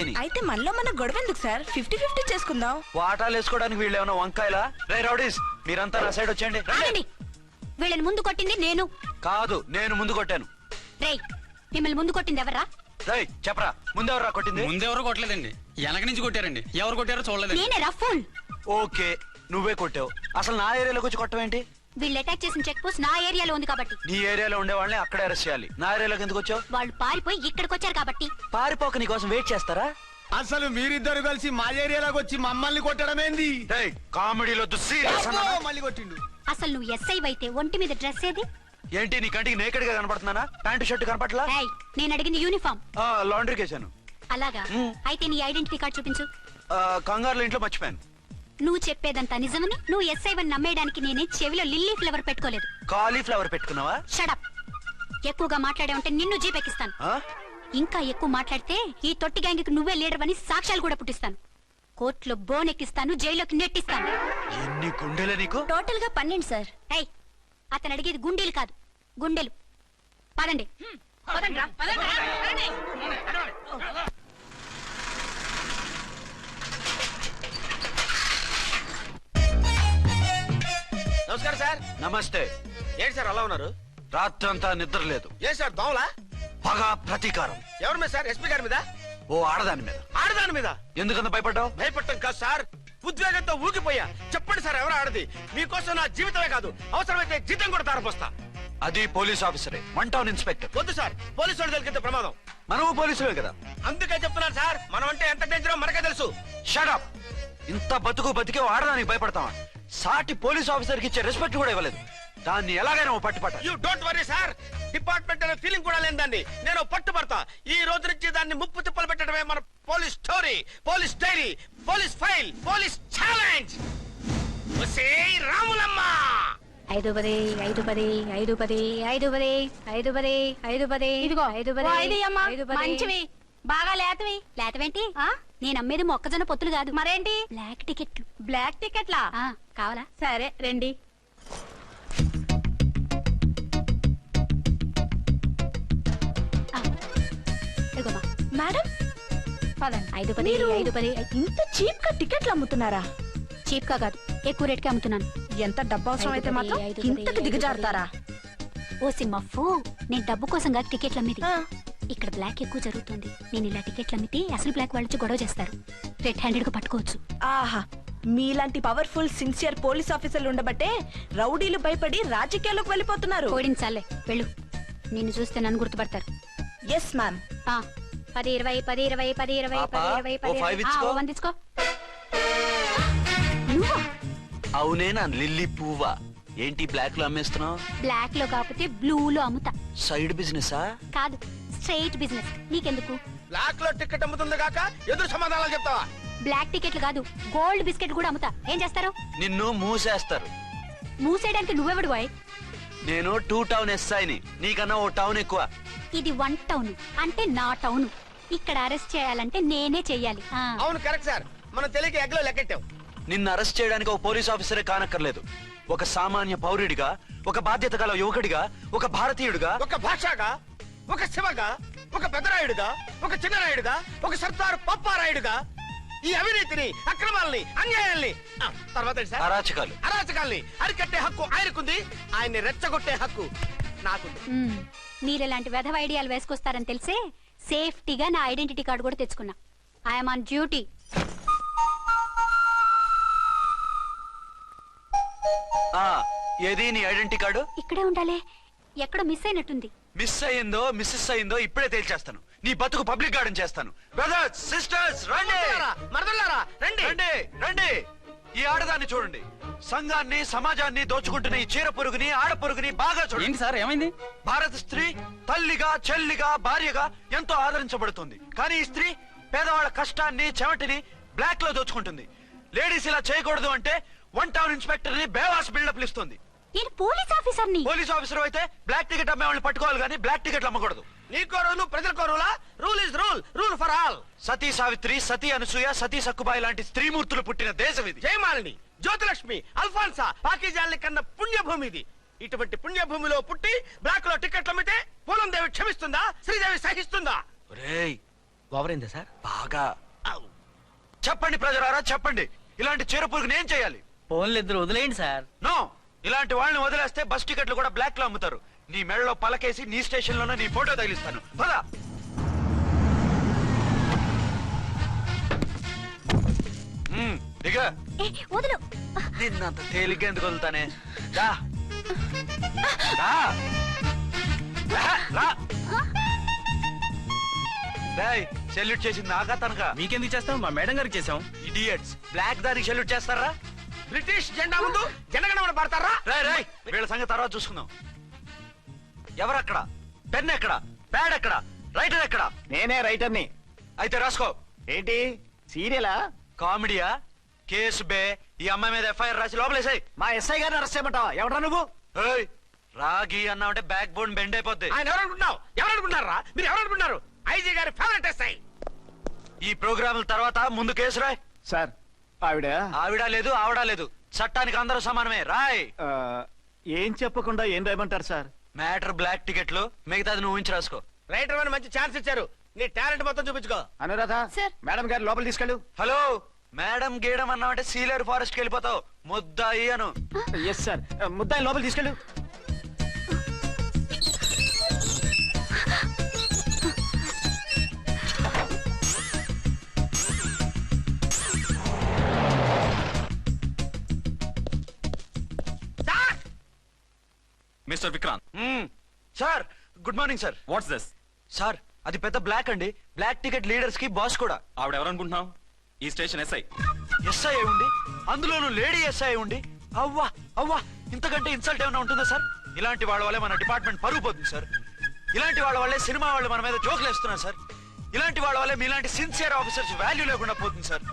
అయితే మనలో మన గొడవ ఎందుకు సార్? 50-50 చేసుకుందాం. వాటాలు వేసుకోవడానికి వీళ్ళు ఏమైనా వంకాయలా? రే రౌడీస్, మీరంతా నా సైడ్ వచ్చేయండి. వీళ్ళని ముందు కొట్టింది నేను కాదు, నేను ముందు కొట్టాను. రేయ్, మిమ్మల్ని ముందు కొట్టింది ఎవరా? రేయ్ చెప్పరా, ముందెవరా కొట్టింది? ముందెవరు కొట్టలేదండి, వెనక నుంచి కొట్టారండి. ఎవరు కొట్టారో చూడలేదు. నేనే రఫూల్. ఓకే, నువ్వే కొట్టావు. అసలు నా ఏరియాలోకి వచ్చి కొట్టవేంటి? వీళ్ళు అటాక్ చేసిన చెక్ పోస్ట్ నా ఏరియాలో ఉంది కాబట్టి. నీ ఏరియాలో ఉండే వాళ్ళని అక్కడే అరెస్ట్ చేయాలి. నా ఏరియాలోకి ఎందుకు వచ్చావు? వాళ్ళు పారిపోయి ఇక్కడికి వచ్చారు కాబట్టి. పారిపోక నీ కోసం వెయిట్ చేస్తారా? అసలు మీరిద్దరు కలిసి మా ఏరియాలోకి వచ్చి మమ్మల్ని కొట్టడమేంది? కామెడీలో మళ్ళీ కొట్టిండు. అసలు నువ్వు ఎస్ఐ అయితే ఒంటి మీద డ్రెస్ ఏది? ఏంటి నీ కంటికి నేకెడ్ గా కనపడుతున్నానా? Pant shirt కనపట్లా? నేను అడిగింది యూనిఫామ్. లాండ్రీకి వేసాను. అలాగా? అయితే నీ ఐడెంటిటీ కార్డ్ చూపించు. కంగారులో ఇంట్లో మర్చిపోయాను. నువ్వు చెప్పేదంతా నిజమని నువ్వు ఎస్ఐ వన్ నమ్మేయడానికి నేనే చెవిలో లిల్లీ ఫ్లవర్ పెట్టుకోలేదు. కాలీఫ్లవర్ పెట్టుకున్నావా? షడప్. ఎక్కువగా మాట్లాడే ఉంటే నిన్ను జీపెక్కిస్తాను. ఇంకా ఎక్కువ మాట్లాడితే ఈ తొట్టి గ్యాంగ్కి నువ్వే లీడర్ అని సాక్ష్యాలు కూడా పుట్టిస్తాను. కోర్టులో బోన్ ఎక్కిస్తాను, జైల్లోకి నెట్టిస్తాను. ఎన్ని గుండెలే నీకు? టోటల్ గా 12 సార్. అతను అడిగేది గుండెలు కాదు, గుండెలు. పదండి. నమస్కారం సార్. నమస్తే. ఏంటి సార్ అలా ఉన్నారు? రాత్రంతా నిద్ర లేదు. ఏ సార్ దోమలా? పగ ప్రతీకారం. ఎవరి మీద సార్? ఎస్పీ గారి మీద? ఓ ఆడదాని మీద. ఆడదాని మీద? ఎందుకంత భయపడ్డావు? భయపడటం కాదు సార్, ఉద్వేగంతో ఊగిపోయా. చెప్పండి సార్, ఎవరు ఆడది? మీకోసం నా జీవితమే కాదు, అవసరమైతే జీతం కూడా తారపోస్తా. అది పోలీస్ ఆఫీసరే, 1 టౌన్ ఇన్స్పెక్టర్. వద్దు సార్, పోలీసు వాళ్ళు దొరికితే ప్రమాదం. మనము పోలీసులే కదా. అందుకే చెప్తున్నాను సార్, మనం అంటే ఎంత డేంజరో మనకే తెలుసు. షడప్. ఇంత బతికే ఆడదానికి భయపడతావా? సాటి పోలీస్ ఆఫీసర్ కి ఇచ్చే రెస్పెక్ట్ కూడా ఇవ్వలేదు. దాన్ని ఎలాగైనా పట్టుపట్ట. You don't worry sir, department అనే ఫీలింగ్ కూడా లేని దాన్ని నేను పట్టుబడతా. ఈ రోజు నుంచి దాన్ని ముప్పు తిప్పలు పెట్టడమే మన police story, police diary, police file, police challenge. Ramulamma 5-10 5-10 5-10 5-10 5-10 5-10 ఇదిగో 5-10 మంచివి, బాగా లేతవి. లేతవేంటి? నేను అమ్మేది మొక్కజొన్న పొత్తులు కాదు. మరేంటి? బ్లాక్ టికెట్లు. బ్లాక్ టికెట్లా? కావాలా? సరే రండి. ఇదిగోమా మేడం, 5-10 5-10. ఇంత చీప్ గా టికెట్లు అమ్ముతున్నారా? చీప్ గా కాదు, ఎక్కువ రేట్ కి అమ్ముతున్నాను. ఎంత డబ్బు అవసరం అయితే మాత్రం ఇంతకు దిగజారుతారా? ఓ సిమ్మఫు, నేను డబ్బు కోసం కాదు టికెట్లు అమ్మేది. ఇక్కడ బ్లాక్ ఎక్కువ జరుగుతుంది. నేను ఇలా టికెట్లు అమ్మితే అసలు బ్లాక్ వాళ్ళు వచ్చి గొడవ చేస్తారు. రెడ్ హ్యాండెడ్ గా పట్టుకోవచ్చు. ఆహా, మీలాంటి పవర్ఫుల్ సిన్సియర్ పోలీస్ ఆఫీసర్లు ఉండబట్టే రౌడీలు భయపడి రాజకీయాల్లోకి వెళ్ళిపోతున్నారు. ఓడించాలే, వెళ్ళు. నిన్ను చూస్తే నన్ను గుర్తుపడతారు. Yes ma'am. 10-20 10-20 10-20 10-20 వందించుకో. అవునే నా లిల్లీ పువ్వా? ఏంటి బ్లాక్ లో అమ్మేస్తున్నావు? బ్లాక్ లో కాకపోతే బ్లూ లో అమ్ముతా. సైడ్ బిజినెస్ కాదు, స్ట్రైట్ బిజినెస్. నీకెందుకు? బ్లాక్ లో టికెట్ అమ్ముతుంది కాక ఎదురు సమాధానాలు చెప్తావా? బ్లాక్ టికెట్లు కాదు, గోల్డ్ బిస్కెట్ కూడా అమ్ముతా. ఏం చేస్తారు? నిన్ను మూసేస్తారు. మూసేయడానికి నువ్వెవడు బాయ్? నేను 2 టౌన్ ఎస్ఐని, నీకన్నా ఓ టౌన్ ఎక్కువ. ఇది 1 టౌన్, అంటే నా టౌన్. ఇక్కడ అరెస్ట్ చేయాలంటే నేనే చెయ్యాలి. అవును, కరెక్ట్ సార్. మనం తెలియక ఎగ్లో లెక్కెట్టాం. నిన్ను అరెస్ట్ చేయడానికి ఒక పోలీస్ ఆఫీసరే కానక్కర్లేదు. ఒక సామాన్య పౌరుడిగా, ఒక బాధ్యత గల యువకుడిగా, ఒక భారతీయుడిగా, ఒక భాషగా, ఒక శివగా, ఒక పెద్దరాయుడుగా, ఒక చిన్నరాయుడుగా, ఒక సర్దార్ పప్పారాయుడుగా ఈ అవినీతిని, అక్రమాలని, అన్యాయాల్ని, తర్వాత అరాచకాల్ని అరికట్టే హక్కు ఆయనకుంది. ఆయన్ని రెచ్చగొట్టే హక్కు నాకుంది. మీరెలాంటి వెధవ ఐడియాలు వేసుకొస్తారని తెలిసే సేఫ్టీగా నా ఐడెంటిటీ కార్డు కూడా తెచ్చుకున్నా. I'm on duty. ఏది నీ ఐడెంటిటీ కార్డు? ఇక్కడే ఉండాలి. ఎక్కడో మిస్ అయినట్టుంది. మిస్ అయిందో మిస్సెస్ అయిందో ఇప్పుడే తేల్చేస్తాను. నీ బతుకు పబ్లిక్ గార్డెన్ చేస్తాను. బ్రదర్స్, సిస్టర్స్, రండి. మరదలారా రండి, రండి, రండి. ఈ ఆడదాన్ని చూడండి. సంఘాన్ని, సమాజాన్ని దోచుకుంటున్న ఈ చీర పురుగుని, ఆడ పురుగుని బాగా చూడండి. సార్ ఏమైంది? భారత స్త్రీ తల్లిగా, చెల్లిగా, భార్యగా ఎంతో ఆదరించబడుతుంది. కానీ ఈ స్త్రీ పేదవాళ్ళ కష్టాన్ని, చెమటిని బ్లాక్ లో దోచుకుంటుంది. లేడీస్ ఇలా చేయకూడదు అంటే 1 టౌన్ ఇన్స్పెక్టర్ ని బేవాస్ బిల్డప్ ఇస్తుంది. నేను పోలీస్ ఆఫీసర్ని. పోలీస్ ఆఫీసర్ అయితే బ్లాక్ టికెట్ అమ్మే వాళ్ళని పట్టుకోవాలి కానీ బ్లాక్ టికెట్లు అమ్మకూడదు. నీకో రూలు, ప్రజలకో రూలా? Rule is rule, rule for all. Sati Savitri, Sati Anasuya, Sati Sakkubai లాంటి స్త్రీమూర్తులు పుట్టిన దేశం ఇది. జయమాలిని, జ్యోతిలక్ష్మి, అల్ఫాన్సా, పాకిజాల్ని కన్న పుణ్యభూమి ఇది. ఇటువంటి పుణ్యభూమిలో పుట్టి బ్లాక్ లో టికెట్లు అమ్మితే పూలందేవి క్షమిస్తుందా? శ్రీదేవి సహిస్తుందా? ఒరేయ్, ఓవరైందా సార్? బాగా. చెప్పండి ప్రజలారా, చెప్పండి, ఇలాంటి చీరపురుగుని ఏం చేయాలి? ఫోన్లు ఇద్దరు వదిలేయండి సార్. నో, ఇలాంటి వాళ్ళని వదిలేస్తే బస్ టికెట్లు కూడా బ్లాక్ లో అమ్ముతారు. నీ మెడలో పలకేసి నీ స్టేషన్ లోనే నీ ఫోటో తగిలిస్తాను. పద. దిగ. వదులు. నిన్నంత తేలిగ్గా ఎందుకు వదులుతానే? రా. రా. రా, రా. రేయ్, సెల్యూట్ చేసింది నాకా తనకా? మీకెందుకు చేస్తాం? మా మేడం గారికి చేసాం. ఇడియట్స్, బ్లాక్ దానికి సెల్యూట్ చేస్తారా? బ్రిటిష్ జెండా ముందు జనగణమన పడతారా? రాయ్ రాయ్, వీళ్ళ సంగతి తర్వాత చూసుకుందాం. ఎవరక్కడ? పెన్ ఎక్కడ? ప్యాడ్ ఎక్కడ? రైటర్ ఎక్కడ? నేనే రైటర్ని. అయితే రాసుకో. ఏంటి సీరియలా? కామెడీయా? కేసు బే. ఈ అమ్మాయి మీద ఎఫ్ఐఆర్ రాసి లోపలేసాయి. మా ఎస్ఐ గారిని అరెస్ట్ చేయమంటావా? ఎవడా నువ్వు? ఏయ్, రాగి అన్నావంటే బ్యాక్ బోన్ బెండ్ అయిపోద్ది. ఆయన ఎవరనుకుంటున్నావు? ఎవరనుకుంటున్నారా మీరు? ఎవరనుకుంటున్నారు? ఐజీ గారి ఫేవరెట్ ఎస్ఐ. ఈ ప్రోగ్రాముల తర్వాత ముందు కేసు రాయ్. సార్ ఆవిడ ఆవిడ లేదు, ఆవిడ లేదు, చట్టానికి అందరూ సమానమే. రాయ్. ఏం చెప్పకుండా ఏం రాయమంటారు సార్? మ్యాటర్ బ్లాక్ టికెట్లు, మిగతాది నువ్వు ఉంచి రాసుకో. రైటర్ అని మంచి ఛాన్స్ ఇచ్చారు. నీ టాలెంట్ మొత్తం చూపించుకో. అనురాధ, సార్. మేడం గారు లోపల తీసుకెళ్ళు. హలో, మేడం గీయడం అన్నావంటే సీలేరు ఫారెస్ట్ కి వెళ్ళిపోతావు. ముద్దాయి అను. Yes sir. ముద్దాయి లోపల తీసుకెళ్ళు. Sir, mister Vikrant, sir, good morning sir. What's this? Sir, అది పెద్ద బ్లాక్ అండి. బ్లాక్ టికెట్ లీడర్స్ కి బాస్ కూడా. ఆవిడ ఎవరనుకుంటున్నావు? ఈ స్టేషన్ ఎస్ఐ. ఎస్ఐ అయి ఉండి, అందులోనూ లేడీ ఎస్ఐ అయి ఉండి, అవ్వా అవ్వా, ఇంతకంటే ఇన్సల్ట్ ఏమైనా ఉంటుందా సార్? ఇలాంటి వాళ్ళ వల్లే మన డిపార్ట్మెంట్ పరుగు పోతుంది సార్. ఇలాంటి వాళ్ళ వల్లే సినిమా వాళ్ళు మన మీద జోకులు వేస్తున్నారు సార్. ఇలాంటి వాళ్ళ వల్లే మీలాంటి సిన్సియర్ ఆఫీసర్స్ వాల్యూ లేకుండా పోతుంది సార్.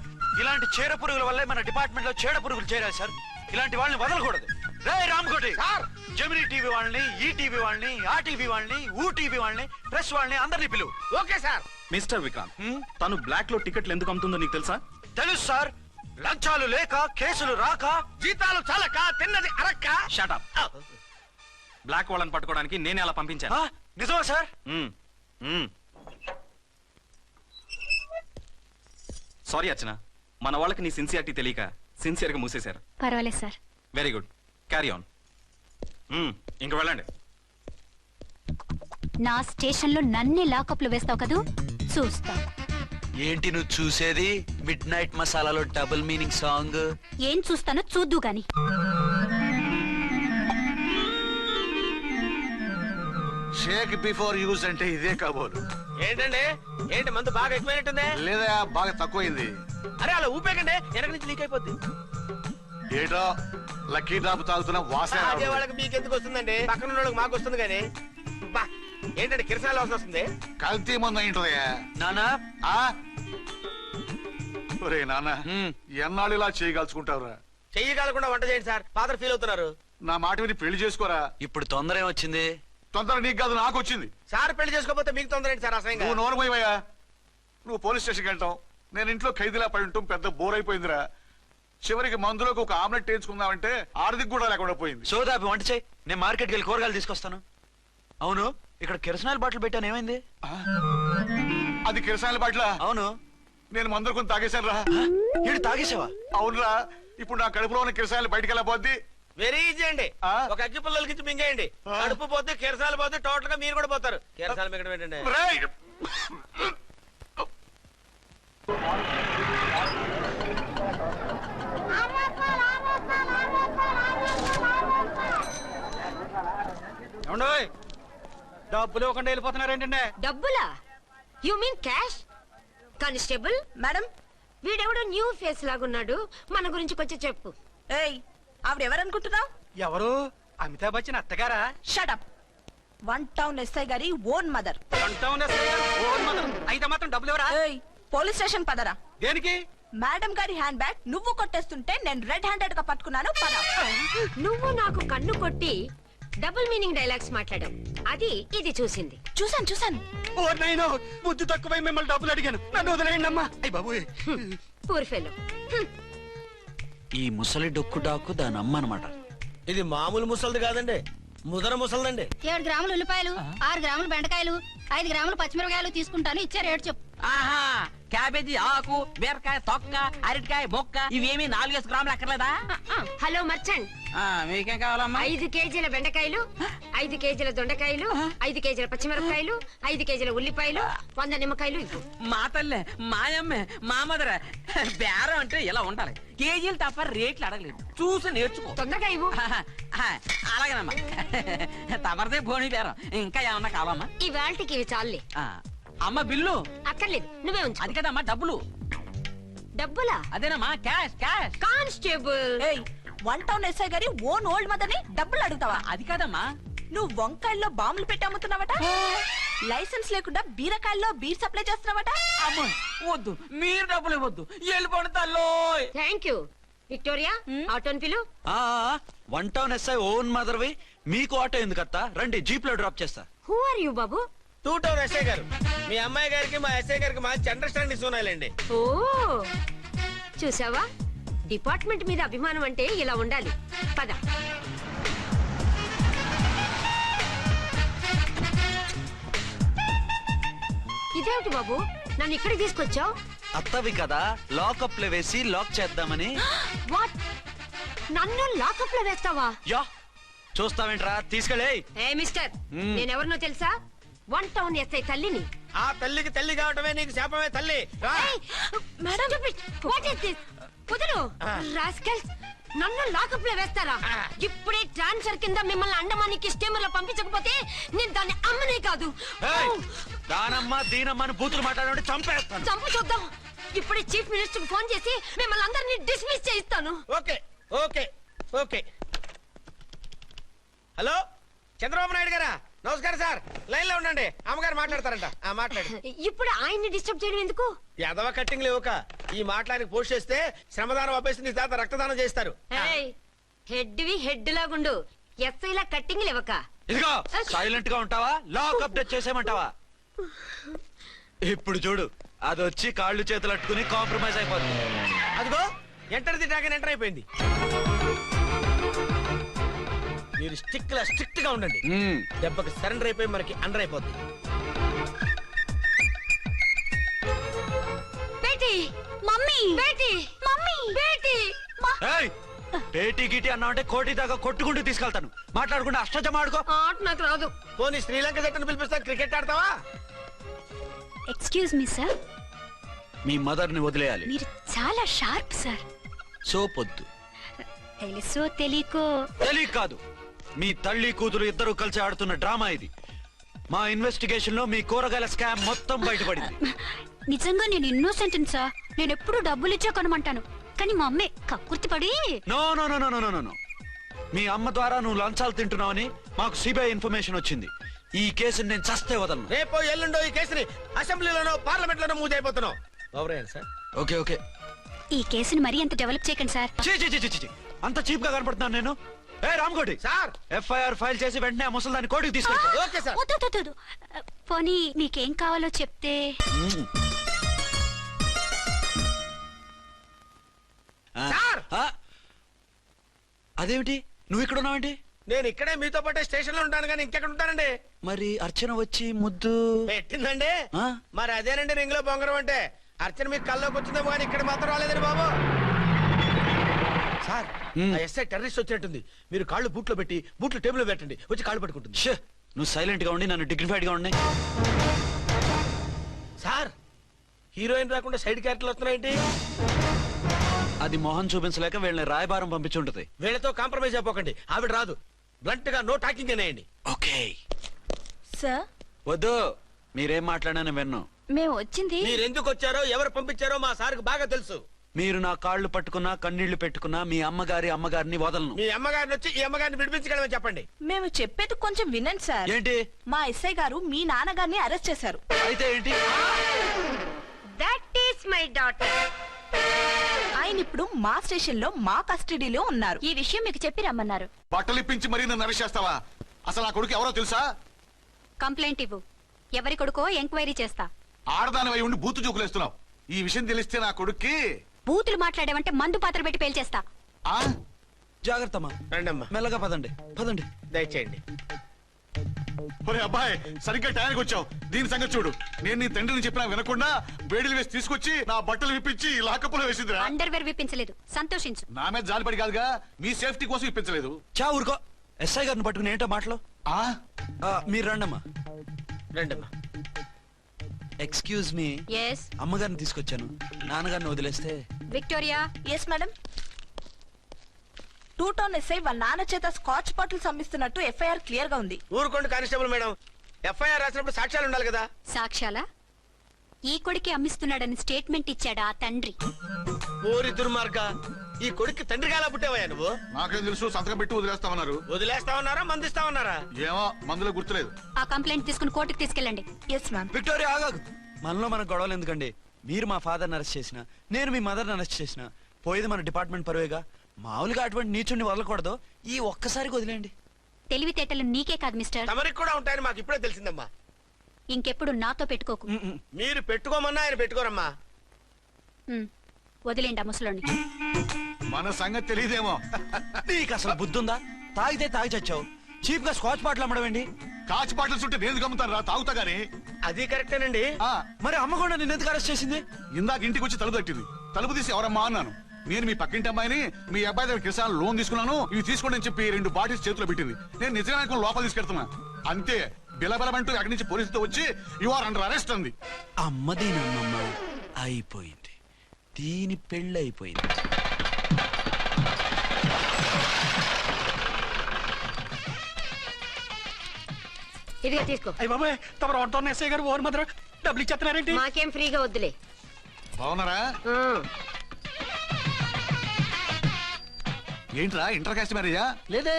ఇలాంటి చీర పురుగుల వల్లే మన డిపార్ట్మెంట్ లో చీడ పురుగులు చేరాయి సార్. ఇలాంటి వాళ్ళని వదలకూడదు. రే రామ్కోటి సార్. జమినీ టీవీ వాళ్ళని, ఈ టీవీ వాళ్ళని, ఆ టీవీ వాళ్ళని, ఊ టీవీ వాళ్ళని, ప్రెస్ వాళ్ళని అందరినీ పిలువు. Okay sir. మిస్టర్ విక్రాంత్, తను బ్లాక్ లో టికెట్లు ఎందుకు అమ్ముతుందో నీకు తెలుసా? తెలుసు సార్. లంచాలు లేక, కేసులు రాక, జీతాలు చాలక, తిన్నది అరక్క. షటప్. బ్లాక్ వాళ్ళని పట్టుకోవడానికి నేనే అలా పంపించాను. నిజమా సార్? సారీ అర్చన, మన వాళ్ళకి నీ సిన్సియారిటీ తెలియక సిన్సియర్ గా మూసేశారు. పర్వాలేదు sir. Very good, carry on. ఇంక వెళ్ళండి. నా స్టేషన్ లో నన్నే లాకప్ లో వేస్తావు కదూ? చూస్తా. ఏంటి నువ్వు చూసేది? మిడ్ నైట్ మసాలాలో డబుల్ మీనింగ్ సాంగ్. ఏం చూస్తానో చూద్దు గాని. షేక్ బిఫోర్ యూజ్ అంటే ఇదే కాబోలు. ఏంటండి, ఏంటి మందు బాగా ఎక్కువైనట్టుంది? లేదా బాగా తక్కువైంది. అరే అలా ఊపేకండి, వెనక నుంచి లీక్ అయిపోద్ది. ఏటో లక్కీ డ్రాప్ తాగుతున్న వాసన తాగే రావట్లేదు. వాళ్ళకి మీకెందుకు వస్తుందండి? పక్కన ఉన్న వాళ్ళకి మాకు వస్తుంది కానీ. బా, ఏంటంటే కిరసాల వాసన వస్తుంది. కల్తీ మందు అయింటదయ్యా. నానా, ఆ? ఒరే నాన్న, ఎన్నాళ్ళు ఇలా చేయగలుచుకుంటావురా? చెయ్యగలకుండా వంట చేయండి సార్. ఫాదర్ ఫీల్ అవుతున్నారు. నా మాట విని పెళ్లి చేసుకోరా. ఇప్పుడు తొందర ఏమొచ్చింది? తొందర నీకు కాదు, నాకు వచ్చింది. సార్ పెళ్లి చేసుకోకపోతే మీకు తొందర ఏంటి సార్? అసహ్యంగా. నువ్వు నోరు పోయివయ్యా. నువ్వు పోలీస్ స్టేషన్కి వెళ్తావు, నేను ఇంట్లో ఖైదీలా పడి ఉంటాం. పెద్ద బోర్ అయిపోయిందిరా. చివరికి మందులోకి ఒక ఆమ్లెట్ వేయించుకుందామంటే ఆర్థిక కూడా లేకుండా పోయింది. సోదాపి వంట చేయి, నేను మార్కెట్కి వెళ్ళి కూరగాయలు తీసుకొస్తాను. అవును, ఇక్కడ కిరసనాయిల్ బాటిల్ పెట్టాను, ఏమైంది? అది కిరసాల బాట్ల. అవును. నేను మందులు కొని తాగేశాను రా. ఈడు తాగేసావా? అవునురా. ఇప్పుడు నా కడుపులో ఉన్న కిరసాయలు బయటికి వెళ్ళబోద్ది. వెరీ ఈజీ అండి. ఆ? ఒక అగ్గి పుల్లలకి ఇచ్చి మింగేయండి. ఆ? కడుపు పోతే కిరసాలు పోతే టోటల్ గా మీరు కూడా పోతారు. కిరసాలు మింగడం ఏంటండి? రేయ్! ఏమండోయ్, డబ్బులు ఇవ్వకుండా వెళ్ళిపోతున్నారు ఏంటంటే? డబ్బులా? You mean cash? Constable, madam. వీడెవడో న్యూ ఫేస్ లాగున్నాడు. మన గురించి కొంచెం చెప్పు. ఏయ్, ఆవిడెవరనుకుంటున్నావు? ఎవరు? అమితాబ్ బచ్చన్ అత్తగారా? షటప్. వన్ టౌన్ ఎస్ఐ గారి ఓన్ మదర్. అయితే మాత్రం డబ్బులు ఎవరా? ఏయ్, పోలీస్ స్టేషన్ పదరా. దేనికి? మేడం గారి హ్యాండ్ బ్యాగ్ నువ్వు కొట్టేస్తుంటే నేను రెడ్ హ్యాండెడ్ గా పట్టుకున్నాను. పద. నువ్వు నాకు కన్ను కొట్టి డబుల్ మీనింగ్ డైలాగ్స్ మాట్లాడావు. అది ఇది చూసింది. చూసాను చూసాను. ఓ నైనో, బుద్ధి తక్కువై మిమ్మల్ని డబ్బులు అడిగాను. నన్ను వదిలేయండి అమ్మా. అయ్యి బాబు. Poor fellow. ఈ ముసలి డొక్కు డాకు దాని అమ్మ అనమాట. ఇది మామూలు ముసలిది కాదండి, ముదర ముసలిదండి. 7 గ్రాములు ఉల్లిపాయలు, 6 గ్రాములు బెండకాయలు, 5 గ్రాములు పచ్చిమిరపకాయలు తీసుకుంటాను. ఇచ్చే రేటు చెప్పు. ఆహా క్యాబేజీ ఆకు బీరకాయ తొక్క అరటికాయ బొక్క ఇవేమి 4 గ్రాములు అక్కర్లేదా హలో మర్చండ్, మీకేం కావాలమ్మా 5 కేజీల బెండకాయలు, 5 కేజీల దొండకాయలు, 5 కేజీల పచ్చిమిరపకాయలు, 5 కేజీల ఉల్లిపాయలు, 100 నిమ్మకాయలు ఇవ్వు. మా తల్లే మాయమ్మే మా మదర బేరం అంటే ఇలా ఉండాలి. కేజీలు తప్ప రేట్లు అడగలేదు, చూసి నేర్చుకో. తొందరగా ఇవ్వు. అలాగేనమ్మా. తమరిదే భోని బేరం. ఇంకా ఏమన్నా కావాలమ్మా? ఇవాళకి ఇవి చాలులే. అమ్మ బిల్లు అక్కర్లేదు, నువ్వే ఉంచు. అది కదమ్మా డబ్బులు. డబ్బులా? అదేనమ్మా క్యాష్ క్యాష్. కానిస్టేబుల్, ఏయ్, 1 టౌన్ ఎస్ఐ గారి ఓన్ ఓల్డ్ మదర్ని డబ్బులు అడుగుతావా? అది కదమ్మా. నువ్వు వంకాయల్లో బాంబులు పెట్టి అమ్ముతున్నావట, లైసెన్స్ లేకుండా బీరకాయల్లో బీర్ సప్లై చేస్తున్నావట. అమ్మో వద్దు, మీరు డబ్బులు ఇవ్వద్దు, వెళ్ళిపోండి తల్లోయ్. Thank you. విక్టోరియా, ఆటోన్ పిలు. 1 టౌన్ ఎస్ఐ ఓన్ మదర్వి, మీకు ఆటో ఎందుకత్తా? రండి, జీప్ లో డ్రాప్ చేస్తా. హూ ఆర్ యూ బాబు? 2 టౌన్ ఎస్ఐ గారు, మీ అమ్మాయి గారికి మా ఎస్ఐ గారికి మంచి అండర్స్టాండింగ్ ఉన్నాయండి. ఓ చూసావా, డిపార్ట్మెంట్ మీద అభిమానం అంటే ఇలా ఉండాలి. పద. ఇదేమిటి బాబు, నన్ను ఇక్కడికి తీసుకొచ్చావు? అత్తవి కదా, లాకప్ లో వేసి లాక్ చేద్దామని. వాట్, నన్ను లాకప్ లో వేస్తావా? యా, చూస్తావేంట్రా, తీసుకెళ్ళే. ఏ మిస్టర్, నేనెవరినో తెలుసా? 1 టౌన్ ఎస్ఐ తల్లిని. ఆ తల్లికి తల్లి కావటమే నీకు శాపమే తల్లి. రా. Madam, what is this? కుదురు రాస్కల్స్, నన్ను లాకప్ లో వేస్తారా? ఇప్పుడే ట్రాన్స్ఫర్ కింద మిమ్మల్ని అండమానికి స్టీమర్ లో పంపించకపోతే నేను దాన్ని అమ్మనే కాదు. దానమ్మ దీనమ్మని బూతులు మాట్లాడే చంపేస్తాను. చంపు చూద్దాం. ఇప్పుడే చీఫ్ మినిస్టర్ ఫోన్ చేసి మిమ్మల్ని అందరినీ డిస్మిస్ చేయిస్తాను. Okay okay okay. Hello Chandrababu Naidu గారా, నమస్కారం సార్. లైన్ లో ఉండండి, అమ్మగారు మాట్లాడతారంట. మాట్లాడు. ఇప్పుడు ఆయన్ని డిస్టర్బ్ చేయడం ఎందుకు? యాదవ కట్టింగ్ లేవుక ఈ మాట్లాడి పోస్ట్ చేస్తే శ్రమదానం అభ్యసి నీ తాత రక్తదానం చేస్తారు. హెడ్ వి హెడ్ లాగుండు, ఎస్ఐ లా కట్టింగ్ లేవక. ఇదిగో సైలెంట్ గా ఉంటావా, లాక్ అప్డేట్ చేసేమంటావా? ఇప్పుడు చూడు, అది వచ్చి కాళ్ళు చేతులు అట్టుకుని కాంప్రమైజ్ అయిపోతుంది. అదిగో ఎంటర్ ది డ్రాగన్ ఎంటర్ అయిపోయింది. మీరు స్ట్రిక్ట్ గా ఉండండి, దెబ్బకి సరెండర్ అయిపోయి మనకి అండర్ అయిపోద్ది. Beti, mummy, Beti, mummy, Beti. ఏయ్, పేటీ గిటి అన్నావంటే కోటి దాకా కొట్టుకుంటూ తీసుకెళ్తాను. మాట్లాడకుండా అష్టజమ ఆడుకో. ఆట నాకు రాదు. పోనీ శ్రీలంక జట్టును పిలిపిస్తాను, క్రికెట్ ఆడతావా? ఎక్స్క్యూజ్ మీ సార్, మీ మదర్ ని వదిలేయాలి. మీరు చాలా షార్ప్ సార్. సోపొద్దు. తెలుసో తెలియకో తెలియ కాదు, మీ తల్లి కూతురు ఇద్దరు కలిసి ఆడుతున్న డ్రామా ఇది. మా ఇన్వెస్టిగేషన్ లో మీ కూరగాయల స్కామ్ మొత్తం బయటపడింది. నిజంగా నేను ఇన్నోసెంట్ సార్. నేను ఎప్పుడు డబ్బులు ఇచ్చా కొనమంటాను, కానీ మా అమ్మే కక్కుర్తి పడి. No no no no no no no. మీ అమ్మ ద్వారా నువ్వు లంచాలు తింటున్నావని మాకు సిబిఐ ఇన్ఫర్మేషన్ వచ్చింది. ఈ కేసుని నేను చస్తే వదలను. రేపో ఎల్లుండో ఈ కేసుని అసెంబ్లీలోనో పార్లమెంట్ లోనో మూవ్ అయిపోతున్నావు. Sir okay okay. ఈ కేసుని మరీ అంత డెవలప్ చేయకండి సార్. అంత చీప్ గా కనపడుతున్నాను నేను? ఏ రామ్కోటి సార్, ఎఫ్ఐఆర్ ఫైల్ చేసి వెంటనే ఆ ముసలిదాన్ని కోర్టుకి తీసుకెళ్ళి. Okay sir. వద్దు, వద్దు, వద్దు. పోనీ మీకేం కావాలో చెప్తే. సార్! అదేమిటి నువ్వు ఇక్కడ ఉన్నావేంటి? నేను ఇక్కడే మీతో పాటే స్టేషన్ లో ఉంటాను, కానీ ఇంకెక్కడ ఉంటానండి? మరి అర్చన వచ్చి ముద్దు పెట్టిందండి. ఆ? మరి అదేనండి రింగ్ లో బొంగరం అంటే. అర్చన మీకు కల్లోకి వచ్చిందేమో కానీ ఇక్కడ మాత్రం రాలేదండి బాబు. సార్, ఆ ఎస్ఐ టెర్రరిస్ట్ వచ్చినట్టుంది. మీరు కాళ్ళు బూట్లో పెట్టి బూట్లు టేబుల్ లో పెట్టండి, వచ్చి కాళ్ళు పట్టుకుంటుంది. ఛే, నువ్వు సైలెంట్ గా ఉండి నన్ను డిగ్నిఫైడ్ గా ఉండి. సార్, హీరోయిన్ రాకుండా సైడ్ క్యారెక్టర్లు వస్తున్నాయేంటి? అది మొహం చూపించలేక వీళ్ళని రాయబారం పంపించుంటది. వీళ్ళతో కాంప్రమైజ్ అయిపోకండి, ఆవిడ రాదు. బ్లంట్ గా నో టాకింగ్ అనేయండి. ఓకే సార్, వద్దు, మీరేం మాట్లాడానని విన్ను. మేము వచ్చింది. మీరు ఎందుకు వచ్చారో ఎవరు పంపించారో మా సార్కు బాగా తెలుసు. మీరు నా కాళ్ళు పట్టుకున్నా కన్నీళ్లు పెట్టుకున్నా మీ అమ్మగారిని వదలను. మీ అమ్మగారిని వచ్చి ఈ అమ్మగారిని విడిపించగలమని చెప్పండి. మేము చెప్పేది కొంచెం వినండి సార్. ఏంటి? మా ఎస్ఐ గారు మీ నాన్నగారిని అరెస్ట్ చేశారు. అయితే ఏంటి? That is my daughter. ఆయన ఇప్పుడు మా స్టేషన్ లో మా కస్టడీలో ఉన్నారు. ఈ విషయం మీకు చెప్పి రమ్మన్నారు. బట్టలు ఇప్పించి మరీ నన్ను అరెస్ట్ చేస్తావా? అసలు ఆ కొడుకు ఎవరో తెలుసా? కంప్లైంట్ ఇవ్వు, ఎవరి కొడుకో ఎంక్వైరీ చేస్తా. ఆడదానివై ఉండి బూతు చూకులేస్తున్నావు. ఈ విషయం తెలిస్తే నా కొడుక్కి బూతులు మాట్లాడావంటే మందు పాత్ర పెట్టి పేల్చేస్తా. ఆ జాగ్రత్తమ్మా, రండమ్మా, మెల్లగా పదండి పదండి. దయచేయండి. ఒరే అబ్బాయి సరిగ్గా టయానికి వచ్చావు. దీని సంగతి చూడు. నేను నీ తండ్రిని చెప్పినా వినకుండా వేడిలు వేసి తీసుకొచ్చి నా బట్టలు విప్పించి లాకప్పులో వేసిందిరా. అండర్వేర్ విప్పించలేదు, సంతోషించు. నా మీద జాలిపడి కాదుగా, మీ సేఫ్టీ కోసం ఇప్పించలేదు. చా ఊరుకో. ఎస్ఐ గారిని పట్టుకుని ఏంటో మాటలు. ఆ మీరు రండమ్మా. రండమ్మా. Excuse me. ఎస్ అమ్మగారిని తీసుకొచ్చాను. నాన్నగారిని వదిలేస్తే. Victoria. Yes madam. 2 town SI వాళ్ళ నాన్న చేత స్కాచ్ బాటిల్స్ అమ్మిస్తున్నట్టు ఎఫ్ఐఆర్ క్లియర్ గా ఉంది. ఊరుకోండి కానిస్టేబుల్ మేడం. ఎఫ్ఐఆర్ రాసినప్పుడు సాక్ష్యాలు ఉండాలి కదా. సాక్ష్యాలా? ఈ కొడుకే అమ్మిస్తున్నాడని స్టేట్మెంట్ ఇచ్చాడు ఆ తండ్రి. ఓరి దుర్మార్గ, ఈ కొడుక్కి తండ్రి కాలా పుట్టావయ్యా నువ్వు? నాకేం తెలుసు, సంతకం పెట్టి వదిలేస్తామన్నారు. వదిలేస్తామన్నారా మందిస్తామన్నారా? ఏమో మందులో గుర్తులేదు. ఆ కంప్లైంట్ తీసుకుని కోర్టుకు తీసుకెళ్ళండి. Yes ma'am. విక్టోరియా ఆగాగు. మనలో మన గొడవలు ఎందుకండి? మీరు మా ఫాదర్ని అరెస్ట్ చేసిన, నేను మీ మదర్ని అరెస్ట్ చేసిన, పోయేది మన డిపార్ట్మెంట్ పరువేగా. మామూలుగా అటువంటి నీచుని వదలకూడదు. ఈ ఒక్కసారికి వదిలేండి. తెలివితేటలు నీకే కాదు మిస్టర్, తమరికి కూడా ఉంటాయని మాకు ఇప్పుడే తెలిసిందమ్మా. ఇంకెప్పుడు నాతో పెట్టుకోకు. మీరు పెట్టుకోమన్నా ఆయన పెట్టుకోరమ్మా. ఉమ్, వదిలేండి ఆ ముసలోని. మన సంగతి తెలియదేమో. నీకు అసలు బుద్ధి ఉందా? తాగితే తాగి చచ్చావు. చీప్ గా స్కాచ్ బాటిల్ అమ్మడమేంటి? కాచి బాటలు చుట్టూ నేను గమ్ముతాను రా, తాగుతా గానీ. అది కరెక్టేనండి. మరి అమ్మ కూడా నిన్ను ఎందుకు అరెస్ట్ చేసింది? ఇందాక ఇంటికి వచ్చి తలుపు తట్టింది. తలుపు తీసి ఎవరమ్మా అన్నాను. నేను మీ పక్కింటి అమ్మాయిని, మీ అబ్బాయి దగ్గర కిసాన్ లోన్ తీసుకున్నాను, ఇవి తీసుకోండి అని చెప్పి 2 బాటిల్స్ చేతిలో పెట్టింది. నేను నిజంగా అనుకుని లోపల తీసుకెళ్తున్నా. అంతే, బిలబలమంటూ అక్కడి నుంచి పోలీసుతో వచ్చి యు ఆర్ అండర్ అరెస్ట్ అంది. అమ్మ దీనమ్మమ్మ అయిపోయింది. దీని పెళ్ళి అయిపోయింది. ఇదిగా తీసుకో. అయ్య బాబాయ్, తమరు 1 టౌన్ ఎస్ఐ గారు ఓవర్ మాత్రం డబ్బులు ఇచ్చేస్తున్నారేంటి? మాకేం ఫ్రీగా వద్దులే. బాగున్నారా? ఏంట్రా ఇంటర్ కాస్ట్ మ్యారేజా? లేదే.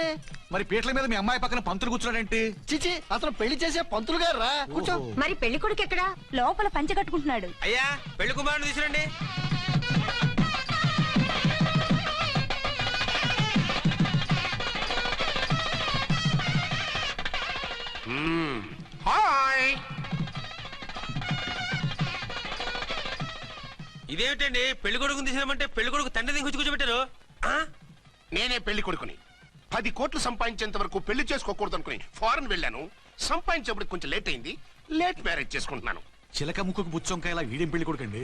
మరి పీటల మీద మీ అమ్మాయి పక్కన పంతులు కూర్చున్నాడేంటి? చిచి, అతను పెళ్లి చేసే పంతులు గారు రా. కూర్చో. మరి పెళ్లి కొడుకు ఎక్కడా? లోపల పంచె కట్టుకుంటున్నాడు. అయ్యా పెళ్లి కుమారుని తీసుకురండి. హాయ్. ఇదేమిటండి పెళ్లి కొడుకుని తీసినామంటే పెళ్లి కొడుకు తండ్రిని కూర్చోబెట్టారు. నేనే పెళ్లి కొడుకుని 10 కోట్లు సంపాదించేంత వరకు పెళ్లి చేసుకోకూడదు అనుకుని ఫారెన్ వెళ్ళాను. సంపాదించేప్పుడు కొంచెం లేట్ అయింది. లేట్ మ్యారేజ్ చేసుకుంటున్నాను. చిలక ముక్కుకు బుచ్చొంకాయలా వీడేం పెళ్లి కొడుకండి?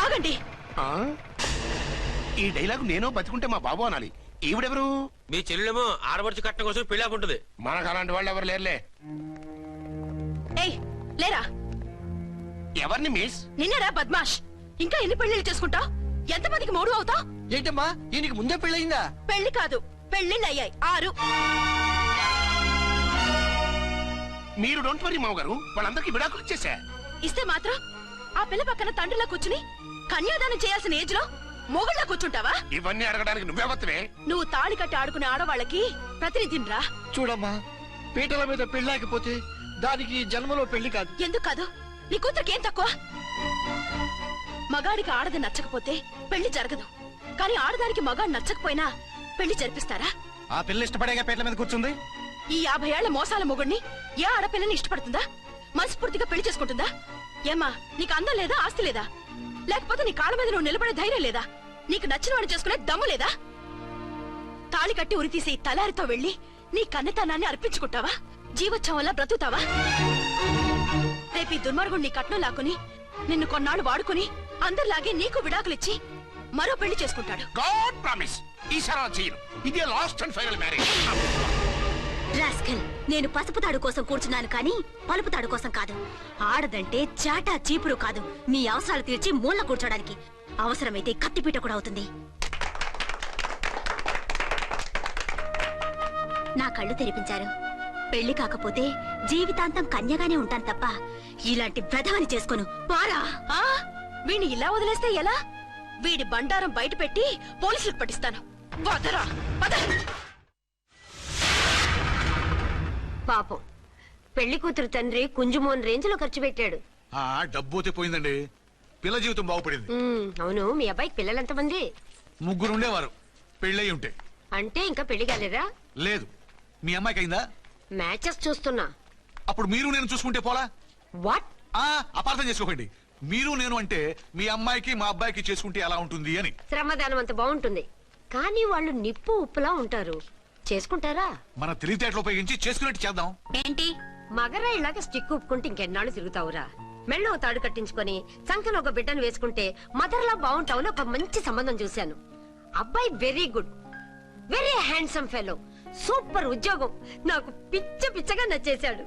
ఆగండి. ఆ? ఈ డైలాగ్ నేను బతికుంటే మా బాబు అనాలి. ఈవిడెవరు? మీ చెల్లెమో ఆడబడుచు కట్టడం కోసం పెళ్లి ఆకుంటుంది. మనకు అలాంటి వాళ్ళు ఎవరు లేరులే. ఏయ్ లేరా. ఎవరిని మిస్? నిన్నరా బద్మాష్. ఇంకా ఎన్ని పెళ్లిళ్ళు చేసుకుంటా? ఎంతమందికి మూడు అవుతా? ఏంటమ్మా, ఈయనకి ముందే పెళ్ళయిందా? పెళ్లి కాదు, పెళ్లిళ్ళు అయ్యాయి 6. మీరు డోంట్ వరీ మామగారు, వాళ్ళందరికీ విడాకులు ఇచ్చేసా. ఇస్తే మాత్రం ఆ పిల్ల పక్కన తండ్రిలా కూర్చుని కన్యాదానం చేయాల్సిన ఏజ్ లో మొగుళ్ళ కూర్చుంటావా? ఇవన్నీ అడగడానికి నువ్వెవత్తవే? నువ్వు తాళి కట్టి ఆడుకునే ఆడవాళ్ళకి ప్రతినిధిరా. చూడమ్మా, పీటల మీద పెళ్ళాకపోతే దానికి ఈ జన్మలో పెళ్లి కాదు. ఎందుకు కాదు? నీ కూతురికి ఏం తక్కువ? మగాడికి ఆడది నచ్చకపోతే పెళ్లి జరగదు. కానీ ఆడదానికి మగాడు నచ్చకపోయినా పెళ్లి జరిపిస్తారా? ఆ పిల్ల ఇష్టపడేగా పీటల మీద కూర్చుంది. ఈ 50 ఏళ్ల మోసాల మొగుడిని ఏ ఆడపిల్లని ఇష్టపడుతుందా? మనస్ఫూర్తిగా పెళ్లి చేసుకుంటుందా? ఏమా, నీకు అందం లేదా, ఆస్తి లేదా? లేకపోతే నీ కాళ్ళ మీద నువ్వు నిలబడే ధైర్యం లేదా? నీకు నచ్చిన వాడు చేసుకునే దమ్ము లేదా? తాళి కట్టి ఉరితీసే ఈ తలారితో వెళ్లి నీ కన్నెతనాన్ని అర్పించుకుంటావా? జీవోత్సవంలా బ్రతుకుతావా? రేపు ఈ దుర్మార్గుడు నీ కట్నం లాక్కుని నిన్ను కొన్నాళ్ళు వాడుకుని అందరిలాగే నీకు విడాకులిచ్చి మరో పెళ్లి చేసుకుంటాడు. గాడ్ ప్రామిస్, ఈసారి అలా చేయను. ఇదే last and final marriage. Rascal, నేను పసుపు తాడు కోసం కూర్చున్నాను కానీ పలుపు తాడు కోసం కాదు. ఆడదంటే చాటా చీపురు కాదు, నీ అవసరాలు తీర్చి మూల కూర్చోడానికి. అవసరమైతే కత్తిపీట కూడా అవుతుంది. నా కళ్ళు తెరిపించారు. పెళ్లి కాకపోతే జీవితాంతం కన్యగానే ఉంటాను తప్ప ఇలాంటి ప్రధాని చేసుకోను. పారా. వీణ్ణి ఇలా వదిలేస్తే ఎలా? వీడి బండారం బయట పెట్టి పోలీసులకు పట్టిస్తాను. వదరా, వద. పాపం పెళ్లి కూతురు తండ్రి కుంజుమోన్ రేంజ్ లో ఖర్చు పెట్టాడు. ఆ డబ్బు అయితే పోయిందండి, పిల్ల జీవితం బాగుపడింది. అవును, మీ అబ్బాయికి పిల్లలు ఎంతమంది? 3 ఉండేవారు, పెళ్ళయి ఉంటే. అంటే ఇంకా పెళ్లి కాలేదా? లేదు. మీ అమ్మాయికి అయిందా? మ్యాచెస్ చూస్తున్నా. అప్పుడు మీరు నేను చూసుకుంటే పోలా? వాట్? అపార్థం చేసుకోకండి. మీరు నేను అంటే మీ అమ్మాయికి మా అబ్బాయికి చేసుకుంటే ఎలా ఉంటుంది అని. శ్రమదానం అంత బాగుంటుంది కానీ వాళ్ళు నిప్పు ఉప్పులా ఉంటారు. చేసుకుంటారా? మన తెలివితేటలు ఉపయోగించి చేసుకున్నట్టు చేద్దాం. ఏంటి మగరాయిలాగా స్టిక్ ఉప్పుకుంటే ఇంకెన్నాళ్ళు తిరుగుతావురా? మెళ్ళో తాడు కట్టించుకొని సంకలో ఒక బిడ్డను వేసుకుంటే మదర్లా బాగుంటావు. ఒక మంచి సంబంధం చూశాను. అబ్బాయి very good, very handsome fellow, super ఉద్యోగం. నాకు పిచ్చగా నచ్చేశాడు.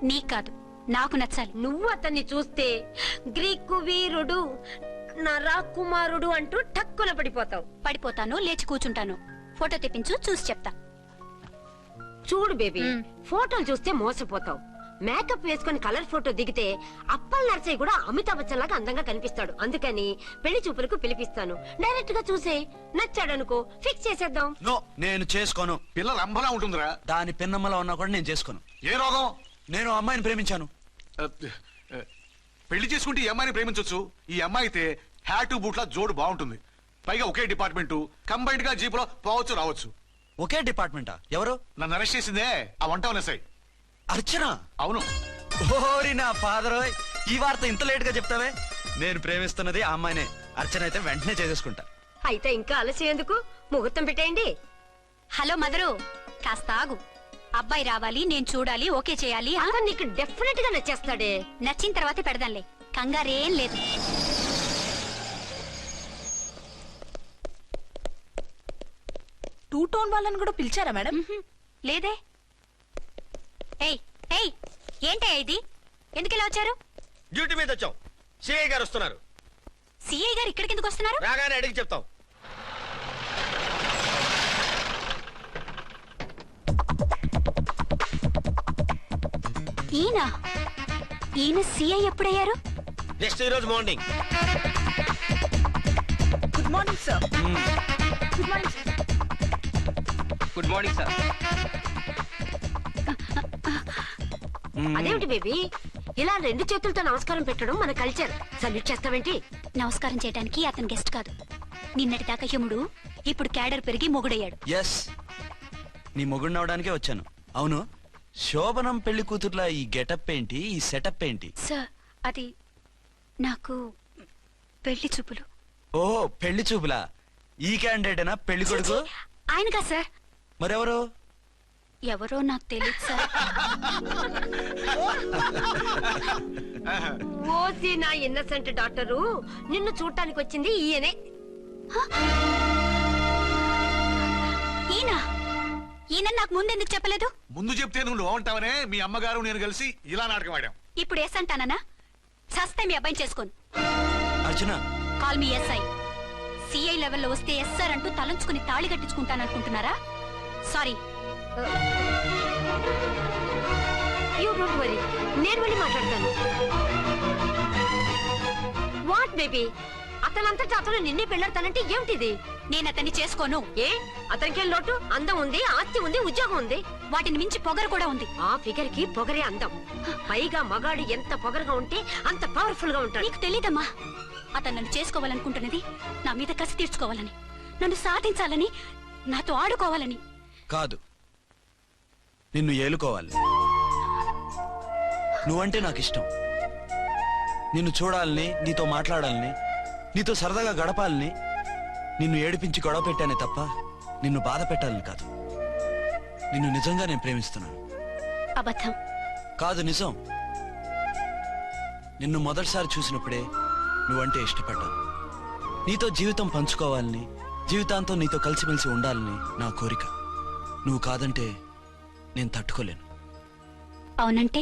నీకు కాదు నాకు నచ్చాలి. నువ్వు అతన్ని చూస్తే గ్రీకు వీరుడు నరాకుమారుడు అంటూ టక్కున పడిపోతావు. పడిపోతాను, లేచి కూర్చుంటాను. ఫోటో తెప్పించు, చూసి చెప్తా. చూడు బేబీ, ఫోటోలు చూస్తే మోసపోతావు. మేకప్ వేసుకుని కలర్ ఫోటో దిగితే అప్పల్ నర్సయ్య కూడా అమితాబ్ బచ్చన్ లాగా అందంగా కనిపిస్తాడు. అందుకని పెళ్లి చూపులకు పిలిపిస్తాను. డైరెక్ట్ గా చూసే నచ్చాడనుకో ఫిక్స్ చేసేద్దాం. నో, నేను చేసుకోను. పిల్ల రంభలా ఉంటుందిరా. దాని పిన్నమ్మలా ఉన్నా కూడా నేను చేసుకోను. ఏ రోగం? నేను ఆ అమ్మాయిని ప్రేమించాను. పెళ్లి చేసుకుంటే ఈ అమ్మాయిని ప్రేమించొచ్చు. ఈ అమ్మాయి అయితే హ్యాటు బూట్ల జోడు బాగుంటుంది. పైగా ఒకే డిపార్ట్మెంట్, కంబైన్డ్ గా జీపులో పోవచ్చు రావచ్చు. ఒకే డిపార్ట్మెంటా? ఎవరు? నన్ను అరెస్ట్ చేసిందే ఆ వంట ఎస్ఐ. అర్చన? అవును. ఓరి నా ఫాదర్, ఈ వార్త ఇంత లేట్ గా చెప్తావే. నేను ప్రేమిస్తున్నది ఆ అమ్మాయినే. అర్చన అయితే వెంటనే చేసేసుకుంటా. అయితే ఇంకా ఆలస్యం ఎందుకు? ముహూర్తం పెట్టేయండి. హలో మదరు, కాస్త ఆగు. అబ్బాయి రావాలి, నేను చూడాలి, ఓకే చేయాలి. అతను నీకు డెఫినెట్ గా నచ్చేస్తాడే. నచ్చిన తర్వాతే పెడదాంలే, కంగారేం లేదు. టూ టోన్ వాళ్ళని కూడా పిలిచారా మేడం? లేదే. ఏయ్ ఏయ్, ఏంటే ఇది? ఎందుకు ఇలా వచ్చారు? డ్యూటీ మీద వచ్చాం. సిఐ గారు వస్తున్నారు. సిఐ గారు ఇక్కడికి ఎందుకు వస్తున్నారు? రాగానే అడిగి చెప్తాం. ఈయన సిఐ ఎప్పుడయ్యారు? నెక్స్ట్ ఈ రోజు morning. Good morning sir. Good morning sir. Good morning sir. అదేమిటి బేబీ, ఇలా రెండు చేతులతో నమస్కారం పెట్టడం మన కల్చర్. సల్యూట్ చేస్తావేంటి? నమస్కారం చేయడానికి అతను గెస్ట్ కాదు. నిన్నటి దాకా యముడు, ఇప్పుడు క్యాడర్ పెరిగి మొగుడయ్యాడు. ఎస్, నీ మొగుడిని అవడానికే వచ్చాను. అవును, శోభనం పెళ్లి కూతుర్లా ఈ గెటప్ ఏంటి, ఈ సెటప్ ఏంటి? సార్, అది నాకు పెళ్లి చూపులు. ఓ, పెళ్లి చూపులా? ఈ క్యాండిడేటేనా పెళ్లి కొడుకు? ఆయనగా సార్. మరెవరు? ఎవరో నాకు తెలియదు సార్. ఓసి నా ఇన్నసెంట్ డాక్టరు, నిన్ను చూడటానికి వచ్చింది ఈయనే. ఈయన నాకు ముందెందుకు చెప్పలేదు? ముందు చెప్తే నువ్వు బాగుంటావనే మీ అమ్మగారు నేను కలిసి ఇలా నాటకం ఆడాం. ఇప్పుడు ఎస్ అంటానా? సస్తే మీ అబ్బాయిని చేసుకోను. అర్చన, కాల్ మీ ఎస్ఐ. సిఐ లెవెల్లో వస్తే ఎస్ఆర్ అంటూ తలంచుకుని తాళి కట్టించుకుంటాననుకుంటున్నారా? సారీ. యూ డోంట్ వరీ, నేను వెళ్ళి మాట్లాడతాను. వాట్ బేబీ, అతనంతటా అతను నిన్నే పెళ్ళాడతానంటే ఏమిటిది? నేను అతన్ని చేసుకోను. ఏ, అతనికేం లోటు? అందం ఉంది, ఆస్తి ఉంది, ఉద్యోగం ఉంది. వాటిని మించి పొగరు కూడా ఉంది. ఆ ఫిగర్ కి పొగరే అందం. పైగా మగాడు ఎంత పొగరుగా ఉంటే అంత పవర్ఫుల్ గా ఉంటాడు. నీకు తెలీదమ్మా, అతను నన్ను చేసుకోవాలనుకుంటున్నది నా మీద కసి తీర్చుకోవాలని, నన్ను సాధించాలని, నాతో ఆడుకోవాలని కాదు, నిన్ను ఏలుకోవాలి. నువ్వంటే నాకు ఇష్టం. నిన్ను చూడాలని, నీతో మాట్లాడాలని, నీతో సరదాగా గడపాలని, నిన్ను ఏడిపించి గొడవ పెట్టానే తప్ప నిన్ను బాధ పెట్టాలని కాదు. నిన్ను నిజంగా నేను ప్రేమిస్తున్నాను. అబద్ధం కాదు, నిజం. నిన్ను మొదటిసారి చూసినప్పుడే నువ్వంటే ఇష్టపడ్డాను. నీతో జీవితం పంచుకోవాలని, జీవితాంతం నీతో కలిసిమెలిసి ఉండాలని నా కోరిక. నువ్వు కాదంటే నేను తట్టుకోలేను. అవునంటే